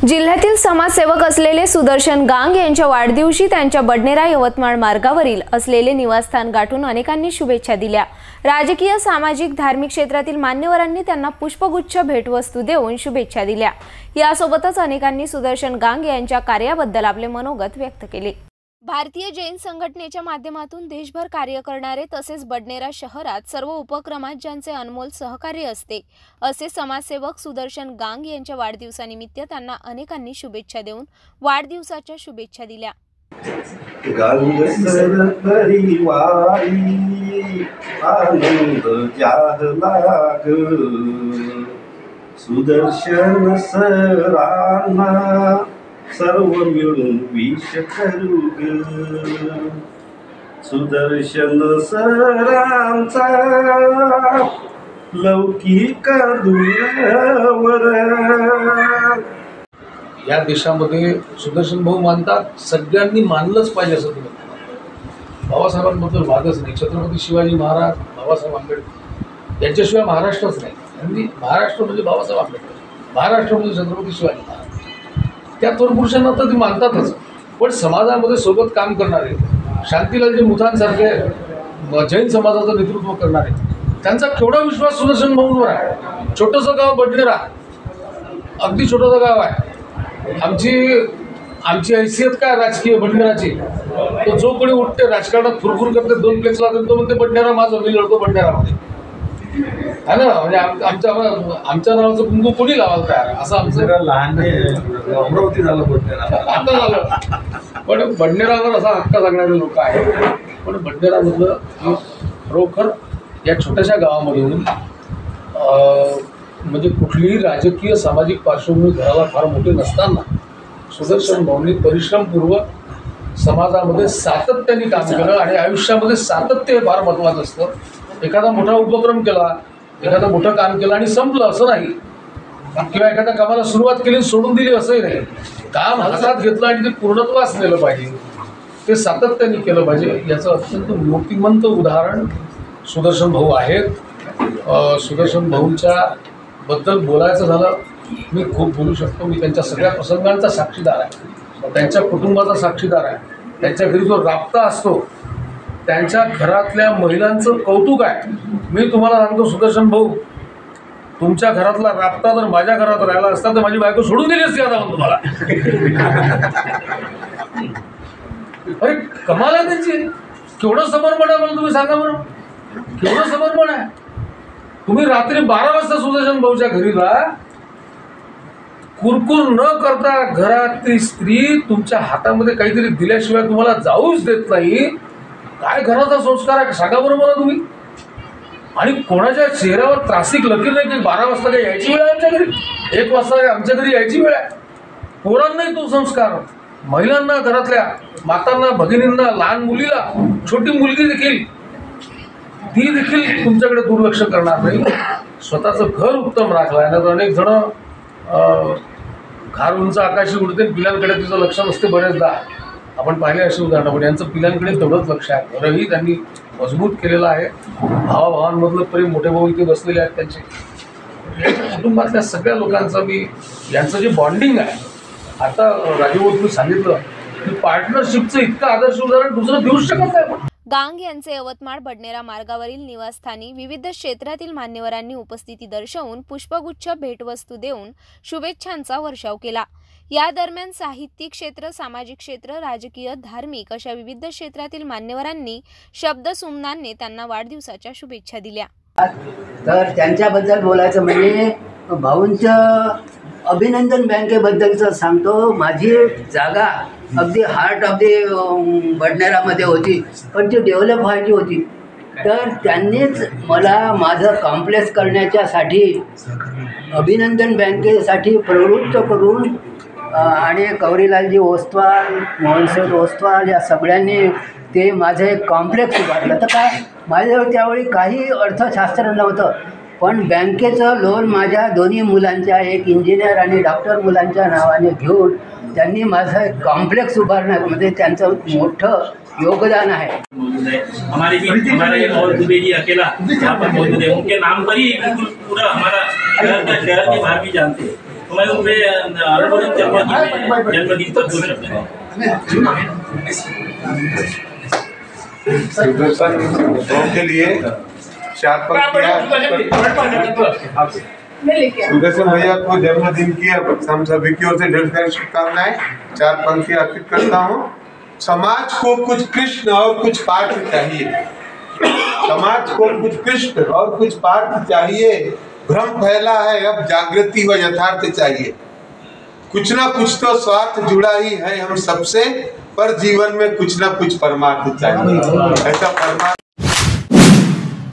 जिल्ह्यातील समाजसेवक असलेले सुदर्शन गांग यांच्या वाढदिवशी त्यांच्या बडनेरा यवतमाळ मार्गावरील असलेले निवासस्थान गाठून अनेकांनी शुभेच्छा दिल्या। राजकीय, सामाजिक, धार्मिक क्षेत्रातील मान्यवरांनी त्यांना पुष्पगुच्छ भेटवस्तू देऊन शुभेच्छा दिल्या। यासोबतच अनेकांनी सुदर्शन गांग यांच्या कार्याबद्दल आपले मनोगत व्यक्त केले। भारतीय जैन संघटनेच्या माध्यमातून देशभर कार्य करणारे तसेच बडनेरा शहरात सर्व उपक्रमात ज्यांचे अनमोल सहकार्य असते असे समाजसेवक सुदर्शन गांग यांच्या वाढदिवसानिमित्त त्यांना अनेकांनी शुभेच्छा देऊन वाढदिवसाच्या शुभेच्छा दिल्या। गांग सर परिवारी आनंद जाहला ग, सुदर्शन सरांना सर्व मिळून विश करू ग। सुदर्शन सरांचा लौकिक दूरवर। या देशामध्ये सुदर्शन भाऊ मानतात, सगळ्यांनी मानलंच पाहिजे असं तुम्ही। बाबासाहेबांबद्दल वादच नाही। छत्रपती शिवाजी महाराज, बाबासाहेब आंबेडकर यांच्याशिवाय महाराष्ट्रच नाही। म्हणजे महाराष्ट्र म्हणजे बाबासाहेब आंबेडकर, महाराष्ट्र म्हणजे छत्रपती शिवाजी महाराज। त्या थोर पुरुषांना तर ती मानतातच, पण समाजामध्ये सोबत काम करणारे, शांतीलालजी मुथांसारखे जैन समाजाचं नेतृत्व करणारे, त्यांचा केवढा विश्वास सुदर्शन भाऊंवर आहे। छोटंसं गाव बडनेरा, अगदी छोटंसं गाव आहे। आमची हैसियत काय राजकीय बडनेराची, तो जो कोणी उठते राजकारणात फुरफुर करते, 2 फ्लेक्स लावते, तो म्हणते बडनेरा माझं, मी लढतो बडनेरामध्ये, है ना। म्हणजे आमच्या नावाचं कुंकू कोणी लावायला तयार, असं आमचं लहान अमरावती झालं, बडनेरा आता झालं। पण बडनेरावर असा हक्क सांगणारे लोक आहेत। पण बडनेरामधलं खरोखर या छोट्याशा गावामधून म्हणजे कुठलीही राजकीय, सामाजिक पार्श्वभूमी घराला फार मोठी नसताना सुदर्शन भाऊंनी परिश्रमपूर्वक समाजामध्ये सातत्याने काम केलं। आणि आयुष्यामध्ये सातत्य हे फार महत्त्वाचं असतं। एखादा मोठा उपक्रम केला, एखादं मोठं काम केलं आणि संपलं असं नाही, किंवा एखाद्या कामाला सुरुवात केली सोडून दिली असंही नाही। काम हातात घेतलं आणि ते पूर्णत्वास नेलं पाहिजे, ते सातत्याने केलं पाहिजे। याचं अत्यंत मूर्तिमंत उदाहरण सुदर्शन भाऊ आहेत। सुदर्शन भाऊंच्या बद्दल बोलायचं झालं, मी खूप बोलू शकतो। मी त्यांच्या सगळ्या प्रसंगांचा साक्षीदार आहे, त्यांच्या कुटुंबाचा साक्षीदार आहे। त्यांच्या घरी जो राबता असतो, त्यांच्या घरातल्या महिलांचं कौतुक आहे। मी तुम्हाला सांगतो सुदर्शन भाऊ, तुमच्या घरातला राबता जर माझ्या घरात राहिला असता तर माझी बायको सोडून दिली असती आता पण तुम्हाला। अरे कमाल आहे त्यांची, केवढं समर्पण आहे मला तुम्ही सांगा बरं, केवढं समर्पण आहे। तुम्ही रात्री 12 वाजता सुदर्शन भाऊच्या घरी जा, कुरकुर न करता घरातली स्त्री तुमच्या हातामध्ये काहीतरी दिल्याशिवाय तुम्हाला जाऊच देत नाही। काय घराचा संस्कार आहे सांगा बरं मला तुम्ही। आणि कोणाच्या चेहऱ्यावर त्रासिक लकीर नाही की 12 वाजता काही यायची वेळ आहे आमच्या घरी, 1 वाजता आमच्या घरी यायची वेळ आहे। पोरांनाही तो संस्कार, महिलांना, घरातल्या मातांना, भगिनींना, लहान मुलीला, छोटी मुलगी देखील, ती देखील तुमच्याकडे दुर्लक्ष करणार नाही। स्वतःचं घर उत्तम राखलं आहे ना, तर अनेक जण घार उंच आकाशी उडते, पिलांकडे तिचं लक्ष नसते बरेचदा, आपण पाहिले अशी उदाहरणं। पण यांचं पिलांकडे तेवढंच लक्ष आहे। घरही त्यांनी मजबूत केलेलं आहे। भावाभावांमधलं प्रेम, मोठे भाऊ इथे बसलेले आहेत, त्यांचे कुटुंबातल्या सगळ्या लोकांचं मी यांचं जे बॉन्डिंग आहे, आता राजू तुम्ही सांगितलं की पार्टनरशिपचं इतकं आदर्श उदाहरण दुसरं देऊ शकत नाही। गांग यांचे यवतमाळ बडनेरा मार्गावरील निवासस्थानी विविध क्षेत्रातील मान्यवरांनी उपस्थिती दर्शवून पुष्पगुच्छ भेटवस्तू देऊन शुभेच्छांचा वर्षाव केला। या दरम्यान साहित्यिक क्षेत्र, सामाजिक क्षेत्र, राजकीय, धार्मिक अशा विविध क्षेत्रातील मान्यवरांनी शब्दसुमनाने त्यांना वाढदिवसाच्या शुभेच्छा दिल्या। तर त्यांच्याबद्दल बोलायचं म्हणजे भाऊंचं अभिनंदन बँकेबद्दलचं सांगतो। माझी जागा अगदी हार्ट ऑफ दी बडनेरामध्ये होती, पण ती डेव्हलप व्हायची होती। तर त्यांनीच मला माझं कॉम्प्लेक्स करण्याच्यासाठी अभिनंदन बँकेसाठी प्रवृत्त करून आणि कवरीलालजी ओस्तवाल, मोहनसर ओस्तवाल या सगळ्यांनी ते माझं एक कॉम्प्लेक्स उभारलं। तर काय, माझ्याजवळ त्यावेळी काही अर्थशास्त्र नव्हतं, पण बँकेचं लोन माझ्या दोन्ही मुलांच्या, एक इंजिनियर आणि डॉक्टर मुलांच्या नावाने घेऊन त्यांनी माझं एक कॉम्प्लेक्स उभारण्यामध्ये त्यांचं मोठं योगदान है। हमारे और दुबे जी अकेला यहाँ पर मौजूद है, उनके नाम पर ही बिल्कुल पूरा हमारा शहर के बाहर भी जानते हैं। तो मैं उनपे अनुमोदन जन्मदिन पर बोल सकता हूँ। सुदर्शन के लिए 4 सुदर्शन भैया को जन्मदिन की हम सभी की ओर से ढेर सारी शुभकामनाएं। 4 पंक्तियां अर्पित करता हूँ। समाज को कुछ कृष्ण और कुछ पाठ चाहिए। समाज को कुछ कृष्ण और कुछ पाठ चाहिए। भ्रम फैला है, अब जागृति व यथार्थ चाहिए। कुछ ना कुछ तो स्वार्थ जुड़ा ही है हम सबसे, पर जीवन में कुछ ना कुछ परमार्थ चाहिए। ऐसा परमार्थ